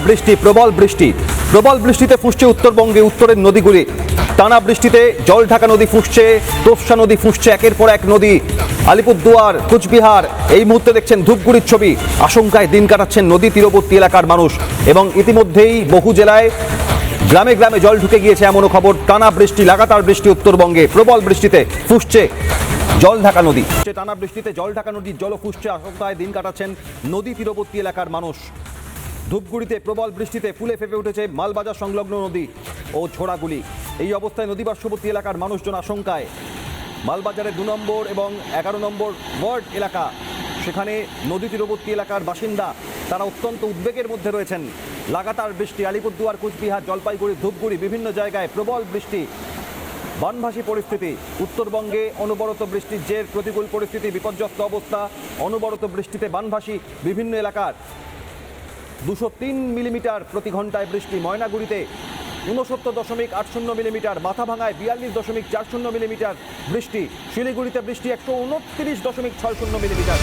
বৃষ্টি, প্রবল বৃষ্টিতে ফুঁসছে উত্তরবঙ্গে উত্তরের নদীগুলি। টানা বৃষ্টিতে জল ঢাকা নদী ফুঁসছে, তোপসা নদী ফুঁসছে, একের পর এক নদী। আলিপুরদুয়ার, কুচবিহার, এই মুহূর্তে দেখছেন ধূপগুড়ির ছবি। আশঙ্কায় দিন কাটাচ্ছেন নদী তীরবর্তী এলাকার মানুষ এবং ইতিমধ্যেই বহু জেলায় গ্রামে গ্রামে জল ঢুকে গিয়েছে এমনও খবর। টানা বৃষ্টি, লাগাতার বৃষ্টি উত্তরবঙ্গে, প্রবল বৃষ্টিতে ফুঁসছে জল ঢাকা নদী। টানা বৃষ্টিতে জল ঢাকা নদীর জল ফুঁসছে, আশঙ্কায় দিন কাটাচ্ছেন নদী তীরবর্তী এলাকার মানুষ। ধূপগুড়িতে প্রবল বৃষ্টিতে ফুলে ফেপে উঠেছে মালবাজার সংলগ্ন নদী ও ঝোড়াগুলি। এই অবস্থায় নদী পার্শ্ববর্তী এলাকার মানুষজন আশঙ্কায়। মালবাজারের 2 নম্বর এবং 11 নম্বর ওয়ার্ড এলাকা, সেখানে নদী তীরবর্তী এলাকার বাসিন্দা, তারা অত্যন্ত উদ্বেগের মধ্যে রয়েছেন। লাগাতার বৃষ্টি, আলিপুরদুয়ার, কুচবিহার, জলপাইগুড়ি, ধূপগুড়ি, বিভিন্ন জায়গায় প্রবল বৃষ্টি, বানভাসী পরিস্থিতি। উত্তরবঙ্গে অনবরত বৃষ্টির জের, প্রতিকূল পরিস্থিতি, বিপর্যস্ত অবস্থা। অনবরত বৃষ্টিতে বানভাসী বিভিন্ন এলাকার। 203 মিলিমিটার প্রতি ঘন্টায় বৃষ্টি। ময়নাগুড়িতে 69.80 মিলিমিটার, মাথাভাঙায় 42.40 মিলিমিটার বৃষ্টি, শিলিগুড়িতে বৃষ্টি 129.60 মিলিমিটার।